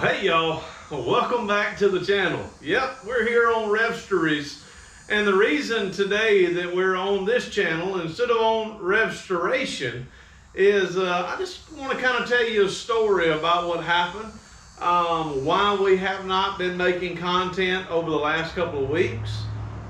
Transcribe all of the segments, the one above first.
Hey y'all, welcome back to the channel. Yep, we're here on RevStories, and the reason today that we're on this channel instead of on RevStoration is I just want to kind of tell you a story about what happened, why we have not been making content over the last couple of weeks.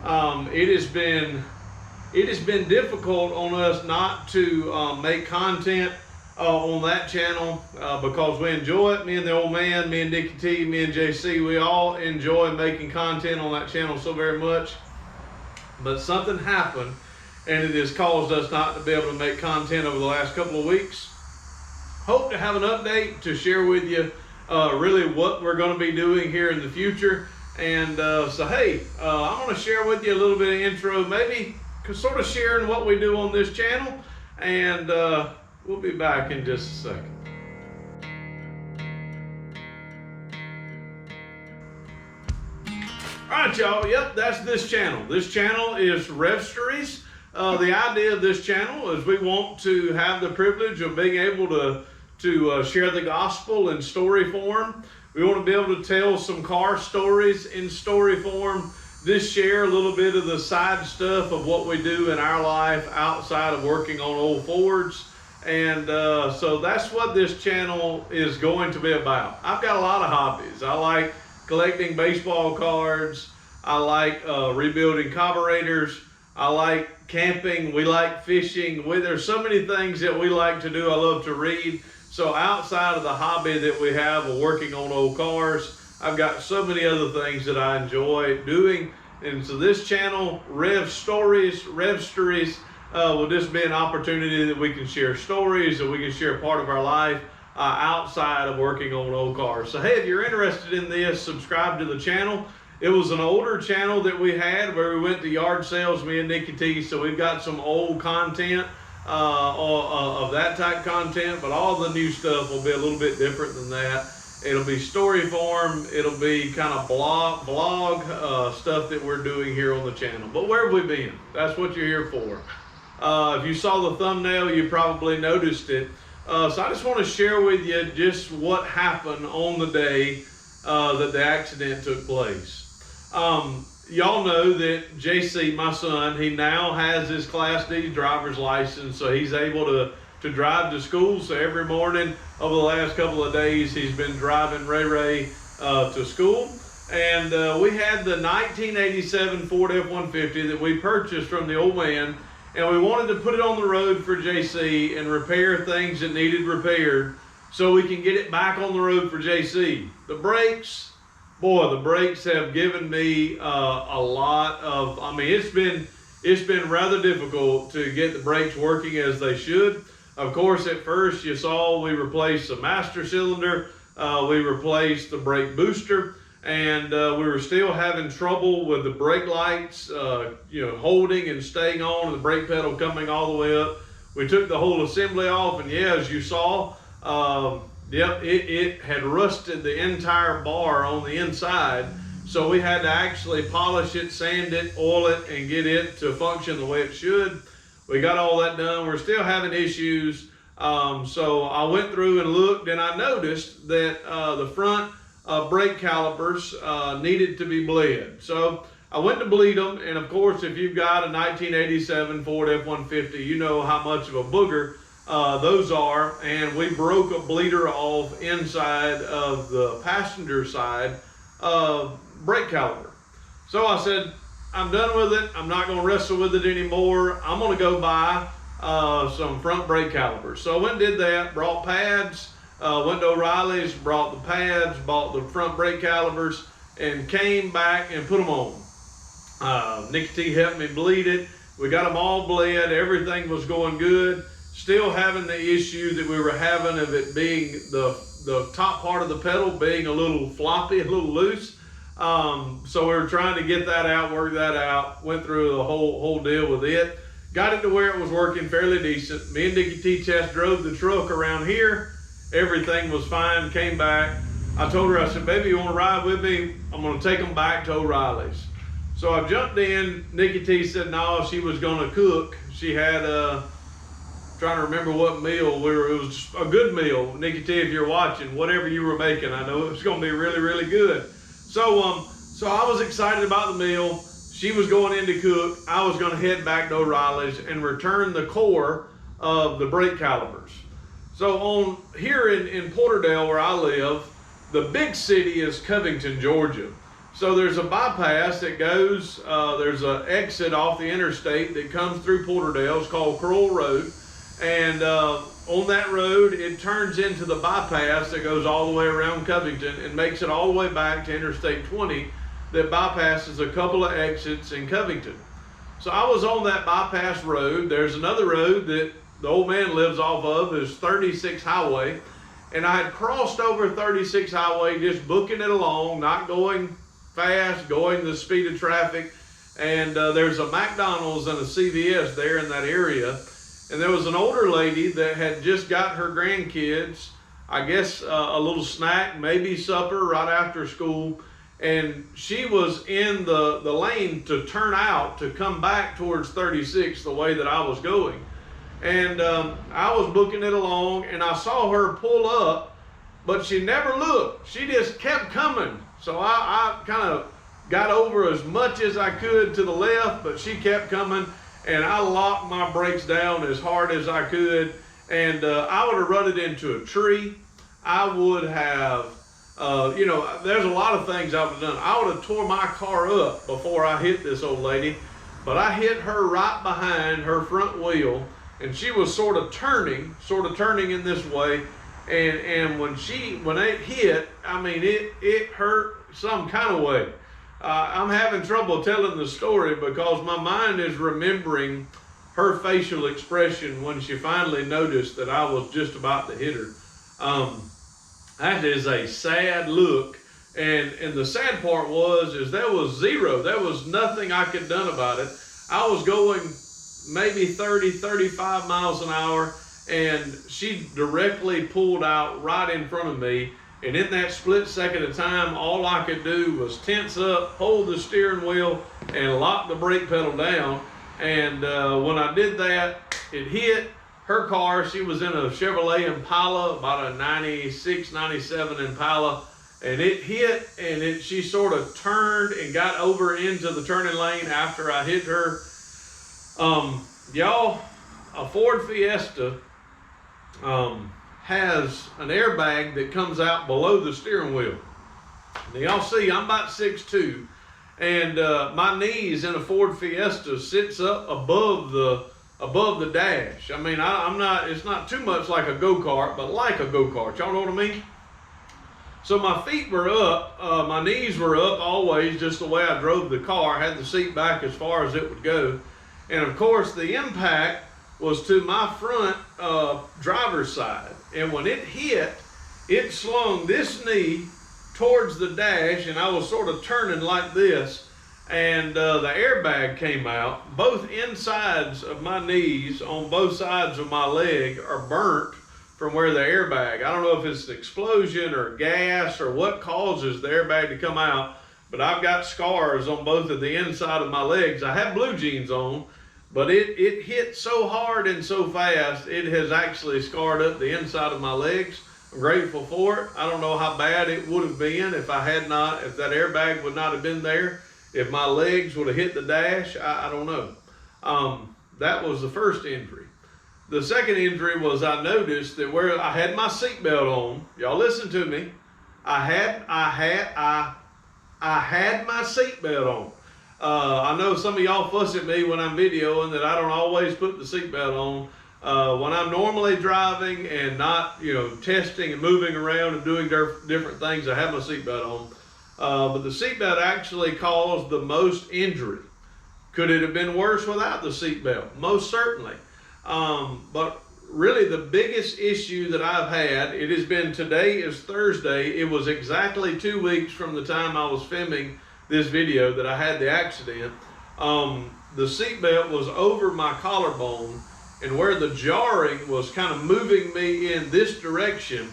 It has been difficult on us not to make content on that channel because we enjoy it. Me and the old man, me and Dickie T, me and JC, we all enjoy making content on that channel so very much. But something happened and it has caused us not to be able to make content over the last couple of weeks. Hope to have an update to share with you really what we're going to be doing here in the future. And so hey, I want to share with you a little bit of intro, maybe sort of sharing what we do on this channel, and we'll be back in just a second. All right, y'all. Yep, that's this channel. This channel is RevStories. The idea of this channel is we want to have the privilege of being able to share the gospel in story form. We want to be able to tell some car stories in story form. Just share a little bit of the side stuff of what we do in our life outside of working on old Fords. And so that's what this channel is going to be about. I've got a lot of hobbies. I like collecting baseball cards. I like rebuilding carburetors. I like camping. We like fishing. There's so many things that we like to do. I love to read. So outside of the hobby that we have of working on old cars, I've got so many other things that I enjoy doing. And so this channel, RevStories, will just be an opportunity that we can share stories, that we can share part of our life outside of working on old cars. So hey, if you're interested in this, subscribe to the channel. It was an older channel that we had where we went to yard sales, me and Dickie T, so we've got some old content of that type content, but all the new stuff will be a little bit different than that. It'll be story form, it'll be kind of vlog stuff that we're doing here on the channel. But where have we been? That's what you're here for. If you saw the thumbnail, you probably noticed it. So I just want to share with you just what happened on the day that the accident took place. Y'all know that JC, my son, he now has his Class D driver's license, so he's able to drive to school. So every morning over the last couple of days, he's been driving Ray to school. And we had the 1987 Ford F-150 that we purchased from the old man, and we wanted to put it on the road for JC and repair things that needed repaired so we can get it back on the road for JC. The brakes, boy, the brakes have given me a lot of, it's been rather difficult to get the brakes working as they should. Of course, at first you saw we replaced the master cylinder, we replaced the brake booster, and we were still having trouble with the brake lights, holding and staying on, and the brake pedal coming all the way up. We took the whole assembly off, and yeah, as you saw, it had rusted the entire bar on the inside. So we had to actually polish it, sand it, oil it, and get it to function the way it should. We got all that done. We're still having issues. So I went through and looked, and I noticed that the front brake calipers needed to be bled. So I went to bleed them, and of course, if you've got a 1987 Ford F-150, you know how much of a booger those are, and we broke a bleeder off inside of the passenger side brake caliper. So I said, I'm done with it. I'm not going to wrestle with it anymore. I'm going to go buy some front brake calipers. So I went and did that, brought pads, went to O'Reilly's, brought the pads, bought the front brake calipers, and came back and put them on. Dickie T helped me bleed it. We got them all bled. Everything was going good. Still having the issue that we were having of it being the top part of the pedal being a little floppy, a little loose. So we were trying to get that out, work that out, went through the whole deal with it. Got it to where it was working fairly decent. Me and Dickie T test drove the truck around here. Everything was fine, came back. I told her, I said, baby, you want to ride with me? I'm going to take them back to O'Reilly's. So I jumped in. Dickie T said no, she was going to cook. She had trying to remember what meal it was just a good meal. Nikki T, if you're watching, whatever you were making, I know it was going to be really, really good. So I was excited about the meal. She was going in to cook. I was going to head back to O'Reilly's and return the core of the brake calipers. So here in Porterdale, where I live, the big city is Covington, Georgia. So there's a bypass that goes, there's an exit off the interstate that comes through Porterdale. It's called Crowell Road. And on that road, it turns into the bypass that goes all the way around Covington and makes it all the way back to Interstate 20 that bypasses a couple of exits in Covington. So I was on that bypass road. There's another road that the old man lives off of, is 36 Highway. And I had crossed over 36 Highway, just booking it along, not going fast, going the speed of traffic. And there's a McDonald's and a CVS there in that area. And there was an older lady that had just got her grandkids, I guess a little snack, maybe supper right after school. And she was in the lane to turn out to come back towards 36 the way that I was going. And I was booking it along, and I saw her pull up, but she never looked. She just kept coming. So I kind of got over as much as I could to the left, but she kept coming, and I locked my brakes down as hard as I could, and I would have run it into a tree. I would have, there's a lot of things I would have done. I would have tore my car up before I hit this old lady, but I hit her right behind her front wheel, and she was sort of turning in this way, and when it hit, I mean, it hurt some kind of way. I'm having trouble telling the story because my mind is remembering her facial expression when she finally noticed that I was just about to hit her. That is a sad look, and the sad part is there was nothing I could have done about it. I was going maybe 30, 35 miles an hour, and she directly pulled out right in front of me. And in that split second of time, all I could do was tense up, hold the steering wheel, and lock the brake pedal down. And when I did that, it hit her car. She was in a Chevrolet Impala, about a 96, 97 Impala. And it hit, and she sort of turned and got over into the turning lane after I hit her. Y'all, a Ford Fiesta has an airbag that comes out below the steering wheel. Now y'all see, I'm about 6'2", and my knees in a Ford Fiesta sits up above the dash. I mean, it's not too much like a go-kart, but like a go-kart. Y'all know what I mean? So my feet were up, my knees were up always, just the way I drove the car. I had the seat back as far as it would go. And of course, the impact was to my front driver's side. And when it hit, it slung this knee towards the dash, and I was sort of turning like this. And the airbag came out. Both insides of my knees on both sides of my leg are burnt from where the airbag, I don't know if it's the explosion or gas or what causes the airbag to come out, but I've got scars on both of the inside of my legs. I have blue jeans on, but it hit so hard and so fast, it has actually scarred up the inside of my legs. I'm grateful for it. I don't know how bad it would have been if that airbag would not have been there. If my legs would have hit the dash, I don't know. That was the first injury. The second injury was I noticed that where I had my seatbelt on, y'all listen to me, I had my seatbelt on. I know some of y'all fuss at me when I'm videoing that I don't always put the seatbelt on. When I'm normally driving and not, testing and moving around and doing different things, I have my seatbelt on. But the seatbelt actually caused the most injury. Could it have been worse without the seatbelt? Most certainly. But really the biggest issue that I've had, today is Thursday. It was exactly 2 weeks from the time I was filming this video that I had the accident. The seatbelt was over my collarbone, and where the jarring was kind of moving me in this direction,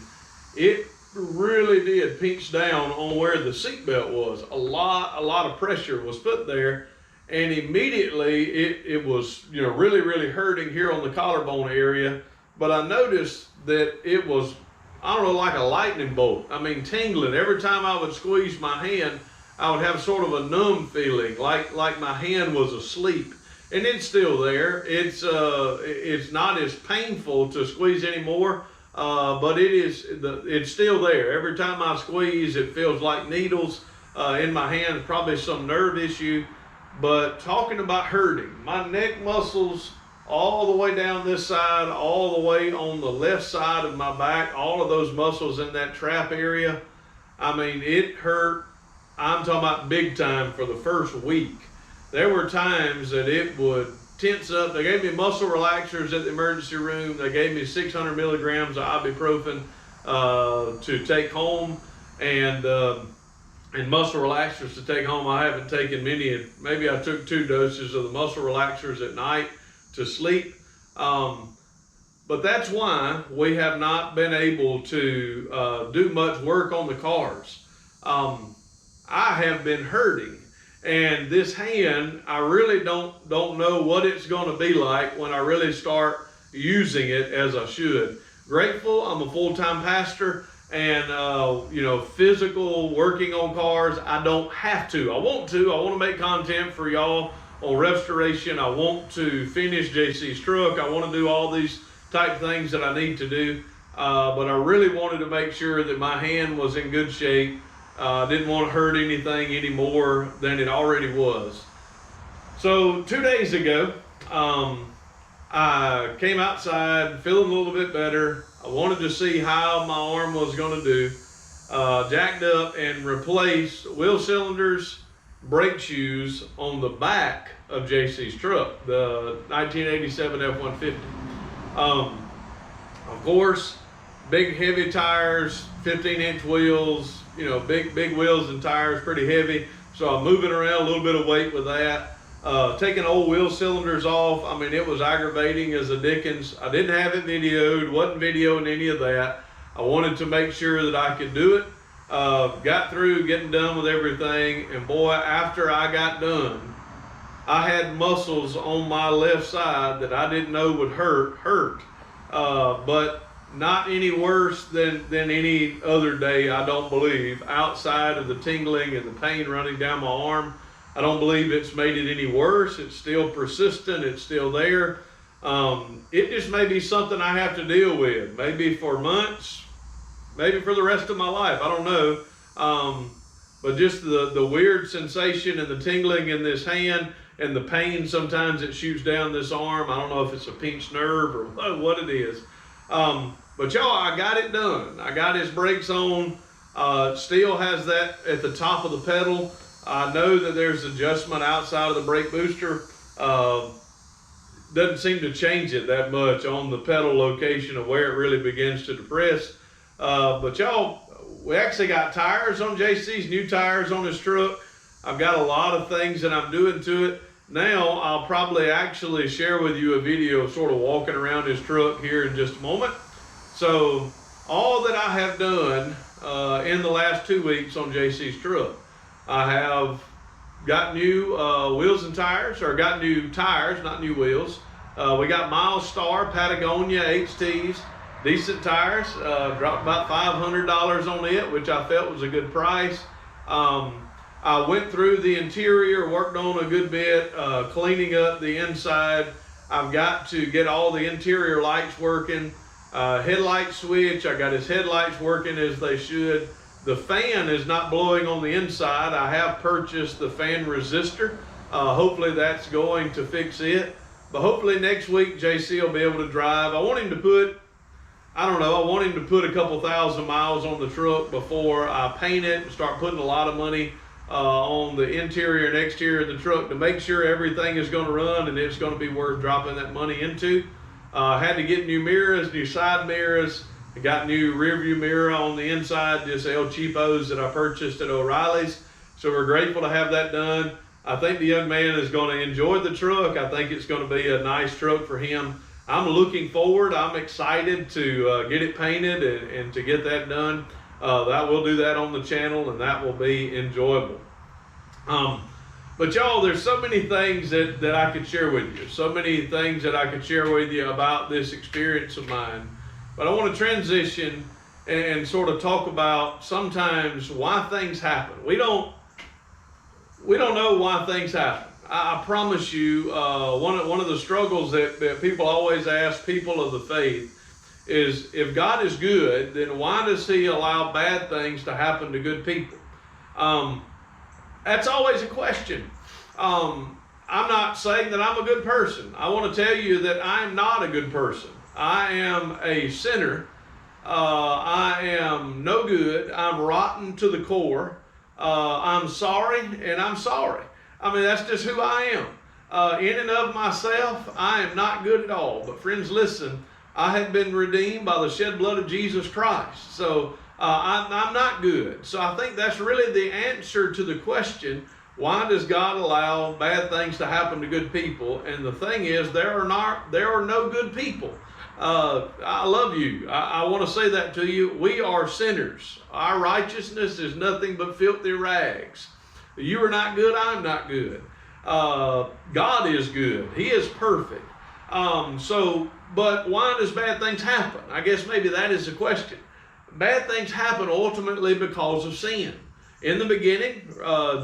it really did pinch down on where the seatbelt was. A lot of pressure was put there, and immediately it was, you know, really hurting here on the collarbone area. But I noticed that it was, I don't know, like a lightning bolt. I mean, tingling. Every time I would squeeze my hand, I would have sort of a numb feeling, like my hand was asleep. And it's still there. It's not as painful to squeeze anymore, but it's still there. Every time I squeeze, it feels like needles in my hand. Probably some nerve issue. But talking about hurting, my neck muscles all the way down this side, all the way on the left side of my back, all of those muscles in that trap area, I mean, it hurt. I'm talking about big time for the first week. There were times that it would tense up. They gave me muscle relaxers at the emergency room. They gave me 600 milligrams of ibuprofen to take home, and muscle relaxers to take home. I haven't taken many. Maybe I took 2 doses of the muscle relaxers at night to sleep. But that's why we have not been able to do much work on the cars. I have been hurting. And this hand, I really don't know what it's going to be like when I really start using it as I should. Grateful, I'm a full-time pastor, and you know, physical working on cars, I don't have to. I want to make content for y'all on RevStoration. I want to finish JC's truck. I want to do all these type things that I need to do, but I really wanted to make sure that my hand was in good shape. Didn't want to hurt anything any more than it already was. So 2 days ago, I came outside feeling a little bit better. I wanted to see how my arm was going to do. Jacked up and replaced wheel cylinders, brake shoes on the back of JC's truck, the 1987 F-150. Of course, big heavy tires, 15-inch wheels, you know, big wheels and tires, pretty heavy. So I'm moving around a little bit of weight with that. Taking old wheel cylinders off, I mean, it was aggravating as a dickens. I didn't have it videoed, wasn't videoing any of that. I wanted to make sure that I could do it. Got through getting done with everything, and boy, after I got done, I had muscles on my left side that I didn't know would hurt. But not any worse than any other day, I don't believe, outside of the tingling and the pain running down my arm. I don't believe it's made it any worse. It's still persistent. It's still there. It just may be something I have to deal with, maybe for months, maybe for the rest of my life. I don't know. But just the weird sensation and the tingling in this hand and the pain sometimes it shoots down this arm. I don't know if it's a pinched nerve or what it is. But y'all, I got it done. I got his brakes on. Still has that at the top of the pedal. I know that there's adjustment outside of the brake booster. Doesn't seem to change it that much on the pedal location of where it really begins to depress. But y'all, we actually got tires on JC's, new tires on his truck. I've got a lot of things that I'm doing to it. Now, I'll probably actually share with you a video of sort of walking around his truck here in just a moment. So, all that I have done in the last 2 weeks on JC's truck, I have got new wheels and tires, or got new tires, not new wheels. We got Milestar Patagonia HTs, decent tires. Dropped about $500 on it, which I felt was a good price. I went through the interior, worked on a good bit, cleaning up the inside. I've got to get all the interior lights working. Headlight switch, I got his headlights working as they should. The fan is not blowing on the inside. I have purchased the fan resistor. Hopefully that's going to fix it. But hopefully next week JC will be able to drive. I want him to put, I don't know, I want him to put a couple thousand miles on the truck before I paint it and start putting a lot of money on the interior and exterior of the truck to make sure everything is going to run and it's going to be worth dropping that money into. Had to get new mirrors, new side mirrors. I got new rear view mirror on the inside, just El Cheapos that I purchased at O'Reilly's. So we're grateful to have that done. I think the young man is going to enjoy the truck. I think it's going to be a nice truck for him. I'm looking forward. I'm excited to get it painted and to get that done. That we'll do that on the channel, and that will be enjoyable. But But y'all, there's so many things that I could share with you. So many things that I could share with you about this experience of mine. But I want to transition and sort of talk about sometimes why things happen. We don't know why things happen. I promise you, one of the struggles that people always ask people of the faith is, if God is good, then why does he allow bad things to happen to good people? That's always a question. I'm not saying that I'm a good person. I want to tell you that I am not a good person. I am a sinner. I am no good. I'm rotten to the core. I'm sorry, and I'm sorry. I mean, that's just who I am. In and of myself, I am not good at all. But friends, listen, I have been redeemed by the shed blood of Jesus Christ. So I'm not good. So I think that's really the answer to the question, why does God allow bad things to happen to good people? And the thing is, there are no good people. I love you. I want to say that to you. We are sinners. Our righteousness is nothing but filthy rags. You are not good. I'm not good. God is good. He is perfect. But why does bad things happen? I guess maybe that is the question. Bad things happen ultimately because of sin. In the beginning,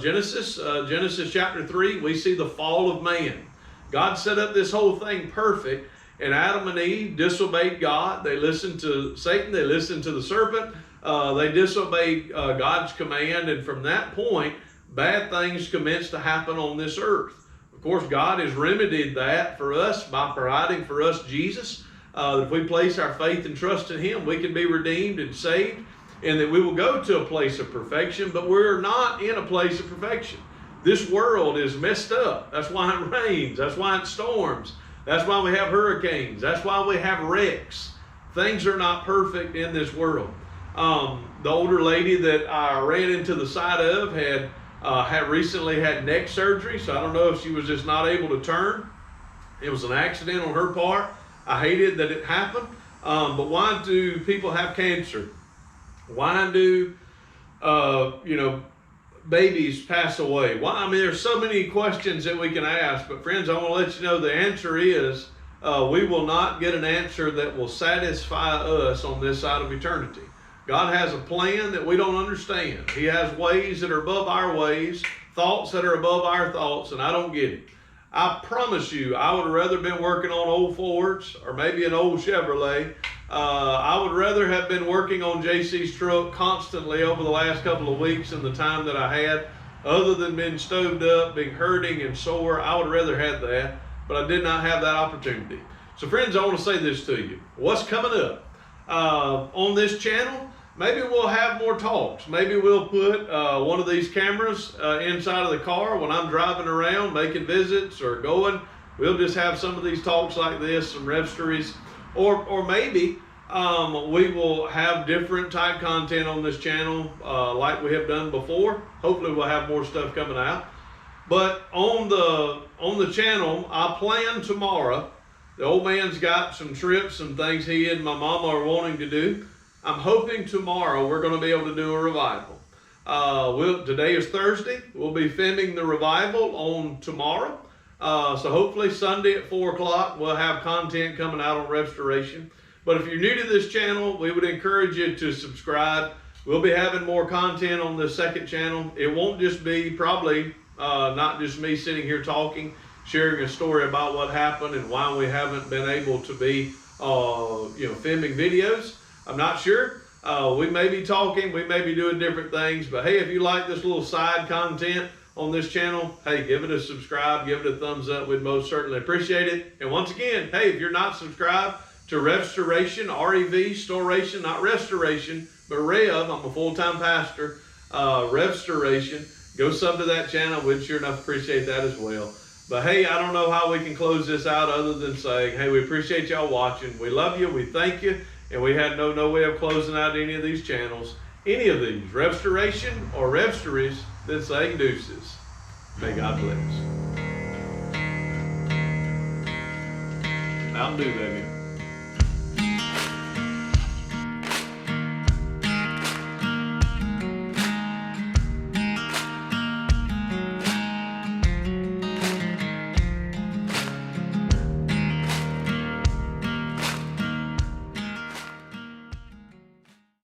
Genesis chapter 3, we see the fall of man. God set up this whole thing perfect, and Adam and Eve disobeyed God. They listened to Satan. They listened to the serpent. They disobeyed God's command, and from that point, bad things commenced to happen on this earth. Of course, God has remedied that for us by providing for us Jesus. If we place our faith and trust in him, we can be redeemed and saved, and that we will go to a place of perfection, but we're not in a place of perfection. This world is messed up. That's why it rains. That's why it storms. That's why we have hurricanes. That's why we have wrecks. Things are not perfect in this world. The older lady that I ran into the side of had recently had neck surgery, so I don't know if she was just not able to turn. It was an accident on her part. I hated that it happened. But why do people have cancer? Why do babies pass away? Why? I mean, there's so many questions that we can ask. But friends, I want to let you know the answer is we will not get an answer that will satisfy us on this side of eternity. God has a plan that we don't understand. He has ways that are above our ways, thoughts that are above our thoughts, and I don't get it. I promise you, I would have rather been working on old Fords or maybe an old Chevrolet. I would rather have been working on JC's truck constantly over the last couple of weeks in the time that I had. Other than being stoved up, being hurting and sore, I would rather have that, but I did not have that opportunity. So friends, I want to say this to you. What's coming up on this channel? Maybe we'll have more talks. Maybe we'll put one of these cameras inside of the car when I'm driving around, making visits or going. We'll just have some of these talks like this, some RevStories. Or maybe we will have different type content on this channel like we have done before. Hopefully we'll have more stuff coming out. But on the channel, I plan tomorrow. The old man's got some trips, some things he and my mama are wanting to do. I'm hoping tomorrow we're going to be able to do a revival. Today is Thursday. We'll be filming the revival on tomorrow. So hopefully Sunday at 4 o'clock we'll have content coming out on RevStoration. But if you're new to this channel, we would encourage you to subscribe. We'll be having more content on the second channel. It won't just be probably not just me sitting here talking, sharing a story about what happened and why we haven't been able to be filming videos. I'm not sure. We may be talking, we may be doing different things, but hey, if you like this little side content on this channel, hey, give it a subscribe, give it a thumbs up. We'd most certainly appreciate it. And once again, hey, if you're not subscribed to RevStoration, RevStoration, not restoration, but Rev, I'm a full-time pastor, RevStoration, go sub to that channel. We'd sure enough appreciate that as well. But hey, I don't know how we can close this out other than saying, hey, we appreciate y'all watching. We love you, we thank you. And we had no way of closing out any of these channels, any of these, RevStoration or RevStories, than saying deuces. May God bless. Mountain Dew, baby.